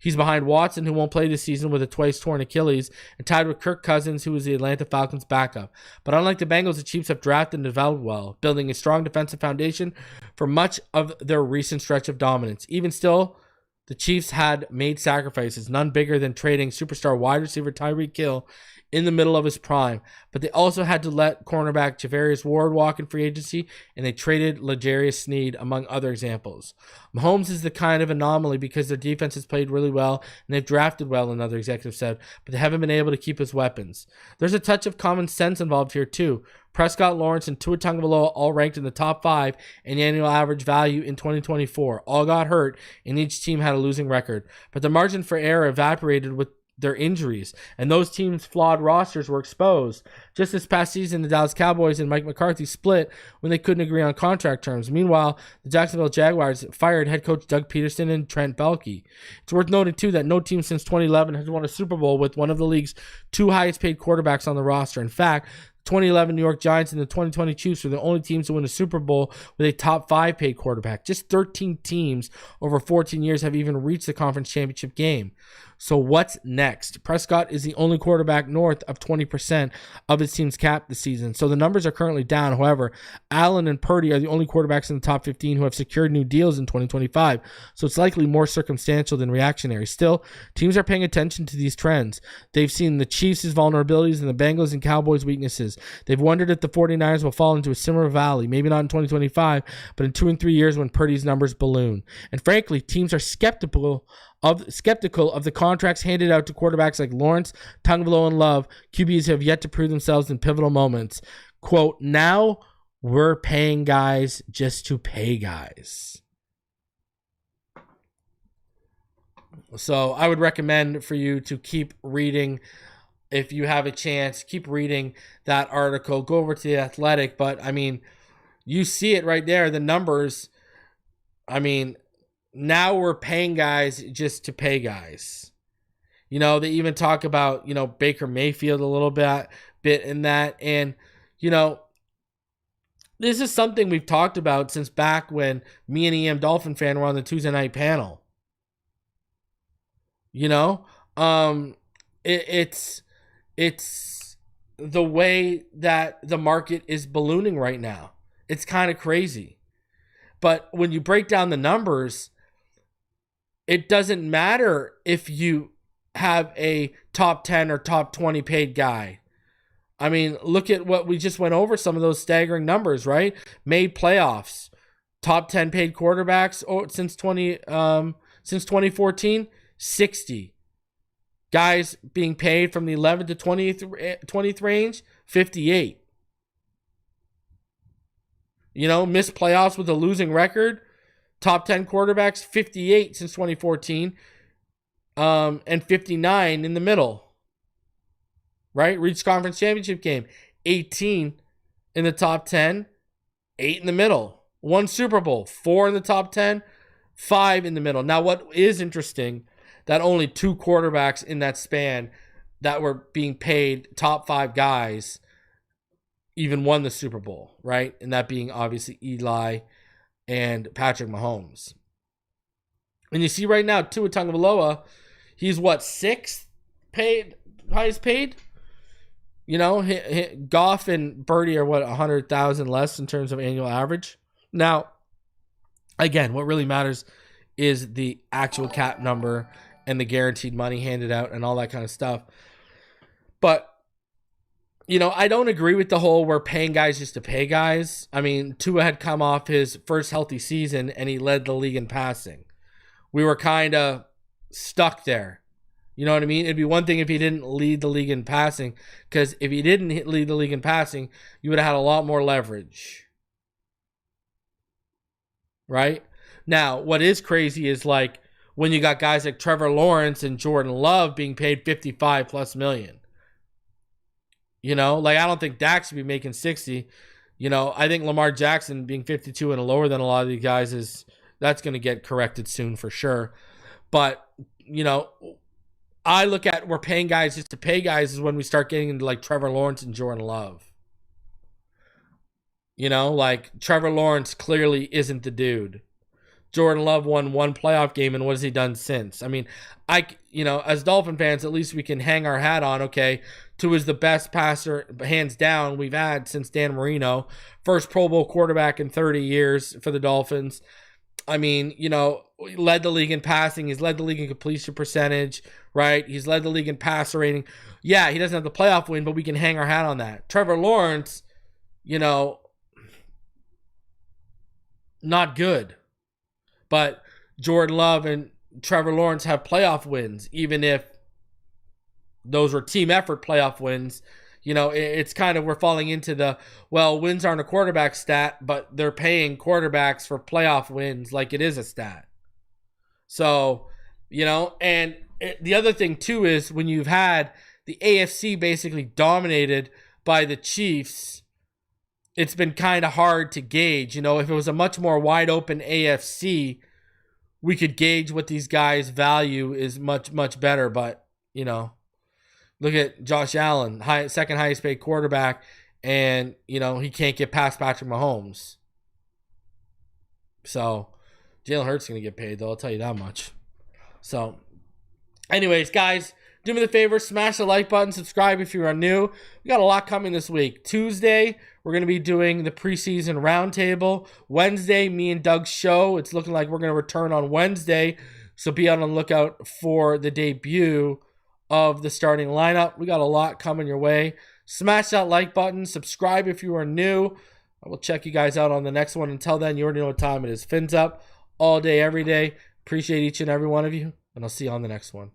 He's behind Watson, who won't play this season with a twice-torn Achilles, and tied with Kirk Cousins, who is the Atlanta Falcons' backup. But unlike the Bengals, the Chiefs have drafted and developed well, building a strong defensive foundation for much of their recent stretch of dominance. Even still, the Chiefs had made sacrifices, none bigger than trading superstar wide receiver Tyreek Hill in the middle of his prime. But they also had to let cornerback Javarius Ward walk in free agency, and they traded L'Jarius Sneed, among other examples. Mahomes is the kind of anomaly because their defense has played really well, and they've drafted well, another executive said, but they haven't been able to keep his weapons. There's a touch of common sense involved here, too. Prescott, Lawrence, and Tua Tagovailoa all ranked in the top 5 in annual average value in 2024. All got hurt, and each team had a losing record. But the margin for error evaporated with their injuries, and those teams' flawed rosters were exposed. Just this past season, the Dallas Cowboys and Mike McCarthy split when they couldn't agree on contract terms. Meanwhile, the Jacksonville Jaguars fired head coach Doug Peterson and Trent Baalke. It's worth noting, too, that no team since 2011 has won a Super Bowl with one of the league's 2 highest paid quarterbacks on the roster. In fact, 2011 New York Giants and the 2020 Chiefs were the only teams to win a Super Bowl with a top 5 paid quarterback. Just 13 teams over 14 years have even reached the conference championship game. So what's next? Prescott is the only quarterback north of 20% of his team's cap this season. So the numbers are currently down. However, Allen and Purdy are the only quarterbacks in the top 15 who have secured new deals in 2025. So it's likely more circumstantial than reactionary. Still, teams are paying attention to these trends. They've seen the Chiefs' vulnerabilities and the Bengals and Cowboys' weaknesses. They've wondered if the 49ers will fall into a similar valley, maybe not in 2025, but in 2 and 3 years when Purdy's numbers balloon. And frankly, teams are skeptical of the contracts handed out to quarterbacks like Lawrence, Tagovailoa, and Love. QBs have yet to prove themselves in pivotal moments. Quote, now we're paying guys just to pay guys. So I would recommend for you to keep reading. If you have a chance, keep reading that article. Go over to The Athletic. But, I mean, you see it right there, the numbers. I mean, now we're paying guys just to pay guys. You know, they even talk about, you know, Baker Mayfield a little bit in that. And, you know, this is something we've talked about since back when me and EM Dolphin fan were on the Tuesday night panel. You know, it's the way that the market is ballooning right now. It's kind of crazy. But when you break down the numbers, it doesn't matter if you have a top 10 or top 20 paid guy. I mean, look at what we just went over, some of those staggering numbers, right? Made playoffs, top 10 paid quarterbacks since 2014, 60. Guys being paid from the 11th to 20th range, 58. You know, missed playoffs with a losing record. Top 10 quarterbacks, 58 since 2014, and 59 in the middle, right? Reached conference championship game, 18 in the top 10, 8 in the middle. Won Super Bowl, 4 in the top 10, 5 in the middle. Now, what is interesting, that only 2 quarterbacks in that span that were being paid top 5 guys even won the Super Bowl, right? And that being obviously Eli and Patrick Mahomes. And you see right now, Tua Tagovailoa, he's what, 6th paid, highest paid? You know, Goff and Birdie are what, 100,000 less in terms of annual average. Now, again, what really matters is the actual cap number and the guaranteed money handed out and all that kind of stuff. But you know, I don't agree with the whole we're paying guys just to pay guys. I mean, Tua had come off his first healthy season and he led the league in passing. We were kind of stuck there. You know what I mean? It'd be one thing if he didn't lead the league in passing, because if he didn't lead the league in passing, you would have had a lot more leverage. Right? Now, what is crazy is like when you got guys like Trevor Lawrence and Jordan Love being paid 55 plus million. You know, like I don't think Dak should be making 60. You know, I think Lamar Jackson being 52 and lower than a lot of these guys that's going to get corrected soon for sure. But, you know, I look at we're paying guys just to pay guys is when we start getting into like Trevor Lawrence and Jordan Love. You know, like Trevor Lawrence clearly isn't the dude. Jordan Love won 1 playoff game, and what has he done since? I mean, you know, as Dolphin fans, at least we can hang our hat on, okay, Tua is the best passer, hands down, we've had since Dan Marino. First Pro Bowl quarterback in 30 years for the Dolphins. I mean, you know, led the league in passing. He's led the league in completion percentage, right? He's led the league in passer rating. Yeah, he doesn't have the playoff win, but we can hang our hat on that. Trevor Lawrence, you know, not good. But Jordan Love and Trevor Lawrence have playoff wins, even if those were team effort playoff wins. You know, it's kind of, we're falling into the, well, wins aren't a quarterback stat, but they're paying quarterbacks for playoff wins like it is a stat. So, you know, and the other thing too is when you've had the AFC basically dominated by the Chiefs, it's been kind of hard to gauge. You know, if it was a much more wide open AFC, we could gauge what these guys' value is much, much better. But, you know, look at Josh Allen, second highest paid quarterback and, he can't get past Patrick Mahomes. So, Jalen Hurts is going to get paid, though. I'll tell you that much. So, anyways, guys, do me the favor, smash the like button, subscribe if you are new. We got a lot coming this week. Tuesday, we're going to be doing the preseason roundtable. Wednesday, me and Doug's show. It's looking like we're going to return on Wednesday, so be on the lookout for the debut of the starting lineup. We got a lot coming your way. Smash that like button, subscribe if you are new. I will check you guys out on the next one. Until then, you already know what time it is. Fins up all day, every day. Appreciate each and every one of you, and I'll see you on the next one.